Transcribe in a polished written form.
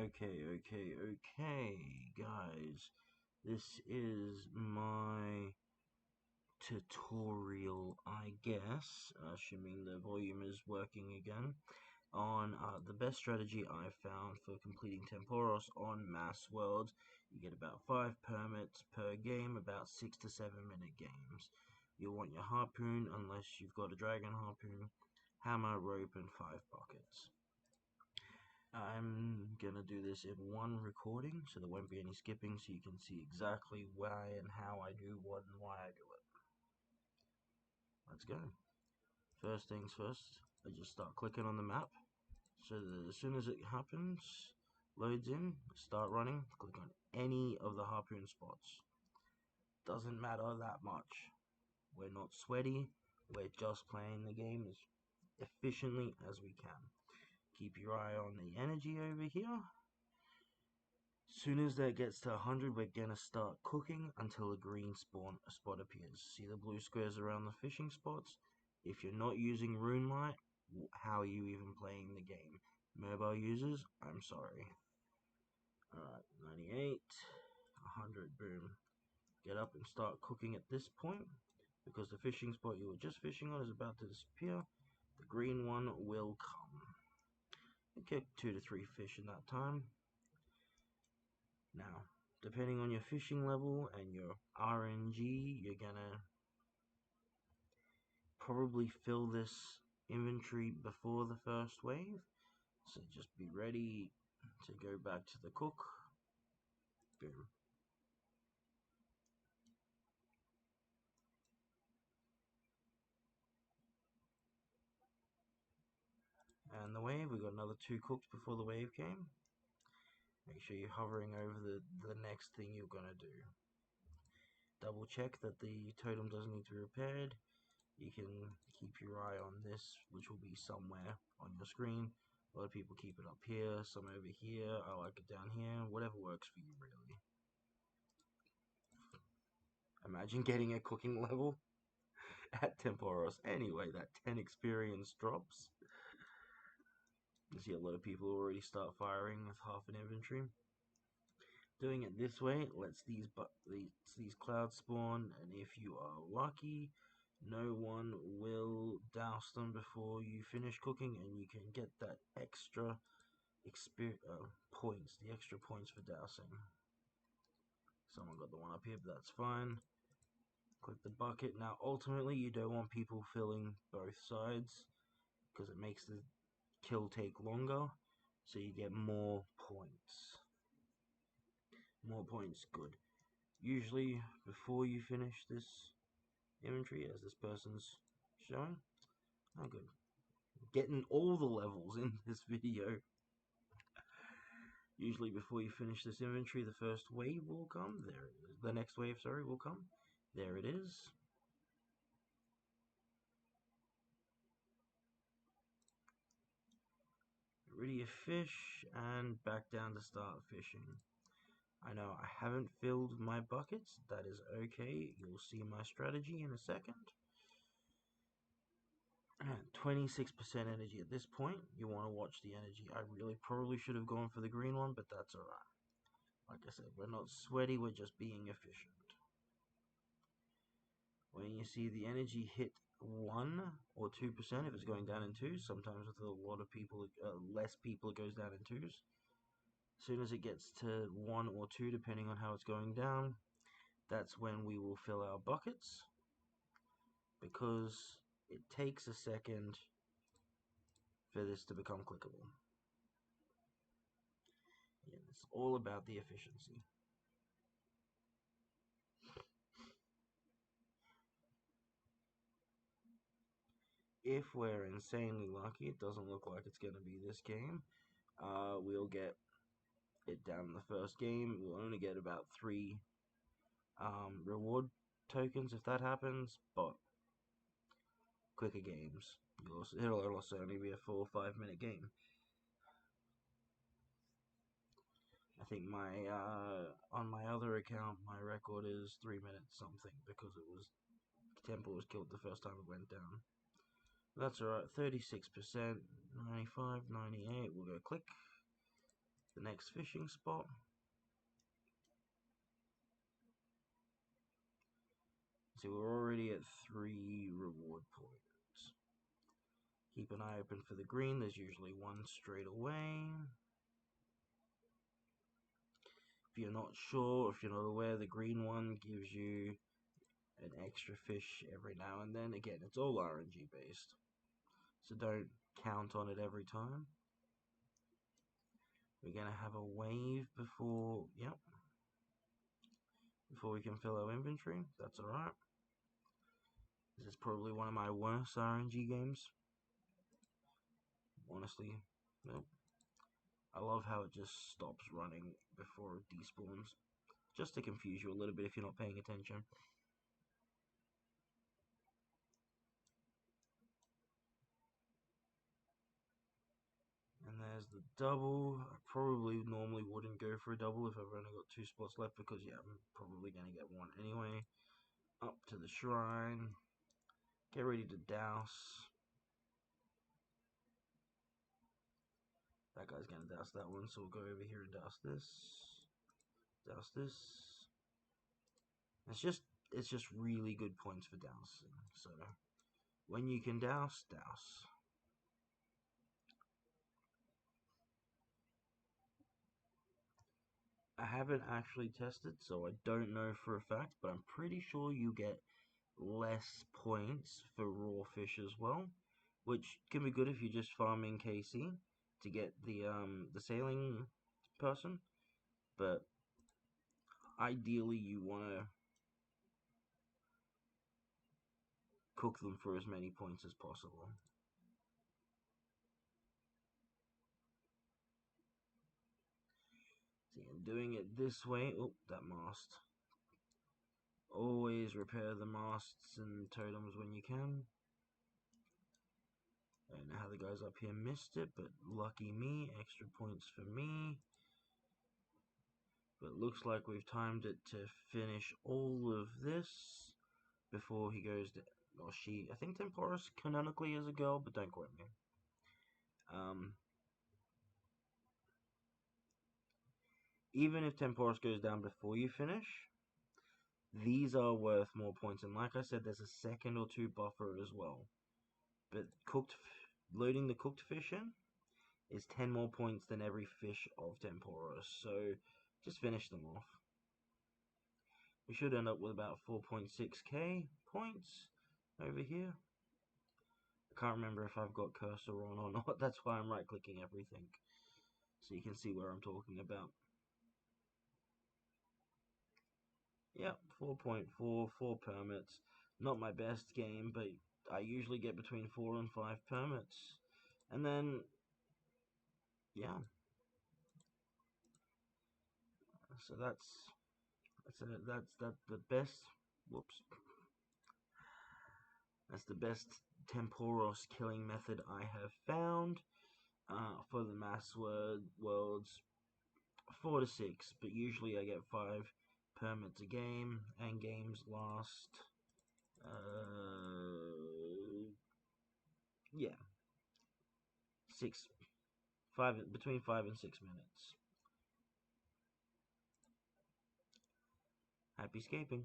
Okay, guys. This is my tutorial, I guess, assuming the volume is working again, on the best strategy I've found for completing Tempoross on Mass World. You get about 5 permits per game, about 6 to 7 minute games. You'll want your harpoon, unless you've got a dragon harpoon, hammer, rope, and 5 buckets. I'm gonna do this in one recording, so there won't be any skipping, so you can see exactly why and how I do what and why I do it. Let's go. First things first, I just start clicking on the map, so that as soon as it happens, loads in, start running, click on any of the harpoon spots. Doesn't matter that much. We're not sweaty, we're just playing the game as efficiently as we can. Keep your eye on the energy over here. Soon as that gets to 100, we're gonna start cooking until a green spot appears. See the blue squares around the fishing spots? If you're not using rune light, how are you even playing the game? Mobile users, I'm sorry. Alright, 98, 100, boom. Get up and start cooking at this point, because the fishing spot you were just fishing on is about to disappear. The green one will come. You get 2 to 3 fish in that time. Now, depending on your fishing level and your RNG, you're gonna probably fill this inventory before the first wave. So just be ready to go back to the cook. Boom. And the wave, we got another 2 cooked before the wave came. Make sure you're hovering over the next thing you're gonna do. Double check that the totem doesn't need to be repaired. You can keep your eye on this, which will be somewhere on your screen. A lot of people keep it up here, some over here. I like it down here. Whatever works for you, really. Imagine getting a cooking level at Tempoross. Anyway, that 10 experience drops. You see a lot of people already start firing with half an inventory. Doing it this way lets these clouds spawn, and if you are lucky, no one will douse them before you finish cooking, and you can get that extra points, the extra points for dousing. Someone got the one up here, but that's fine. Click the bucket. Now, ultimately, you don't want people filling both sides, because it makes the kill take longer, so you get more points. More points, good. Usually, before you finish this inventory, as this person's showing, oh good. Getting all the levels in this video. Usually before you finish this inventory, the first wave will come. There it is. The next wave, sorry, will come. There it is. Get rid of your fish and back down to start fishing. I know I haven't filled my buckets. That is okay. You'll see my strategy in a second. 26% energy at this point. You want to watch the energy. I really probably should have gone for the green one, but that's alright. Like I said, we're not sweaty, we're just being efficient. When you see the energy hit 1 or 2%, if it's going down in 2s, sometimes with a lot of people, less people, it goes down in 2s. As soon as it gets to 1 or 2, depending on how it's going down, that's when we will fill our buckets, because it takes a second for this to become clickable. Yeah, it's all about the efficiency. If we're insanely lucky, it doesn't look like it's going to be this game, we'll get it down in the first game. We'll only get about 3 reward tokens if that happens, but quicker games. It'll also only be a 4 or 5 minute game. I think my on my other account, my record is 3 minutes something, because it was Temple was killed the first time it went down. That's alright. 36%, 95, 98. We'll go click. the next fishing spot. So we're already at 3 reward points. Keep an eye open for the green. There's usually one straight away. If you're not sure, if you're not aware, the green one gives you an extra fish every now and then. Again, it's all RNG based, so don't count on it every time. We're gonna have a wave before, yep, before we can fill our inventory. That's alright. This is probably one of my worst RNG games. Honestly, nope. I love how it just stops running before it despawns, just to confuse you a little bit if you're not paying attention. And there's the double. I probably normally wouldn't go for a double if I've only got 2 spots left, because yeah, I'm probably going to get one anyway. Up to the shrine. Get ready to douse. That guy's going to douse that one, so we'll go over here and douse this. Douse this. It's just really good points for dousing. So when you can douse, douse. I haven't actually tested, so I don't know for a fact, but I'm pretty sure you get less points for raw fish as well, which can be good if you're just farming KC to get the sailing person, but ideally you want to cook them for as many points as possible. See, I'm doing it this way. Oh, that mast. Always repair the masts and totems when you can. I don't know how the guys up here missed it, but lucky me, extra points for me. But looks like we've timed it to finish all of this before he goes to, or she, I think Tempoross canonically is a girl, but don't quote me. Even if Tempoross goes down before you finish, these are worth more points. And like I said, there's a second or two buffer as well. But loading the cooked fish in is 10 more points than every fish of Tempoross. So just finish them off. We should end up with about 4.6k points over here. I can't remember if I've got cursor on or not. That's why I'm right clicking everything, so you can see where I'm talking about. Yep, 4.4, 4 permits. Not my best game, but I usually get between 4 and 5 permits. And then, yeah. So that's the best. Whoops. That's the best Tempoross killing method I have found for the mass worlds. 4 to 6, but usually I get 5 permits a game, and games last yeah, 5 between 5 and 6 minutes. Happy scaping.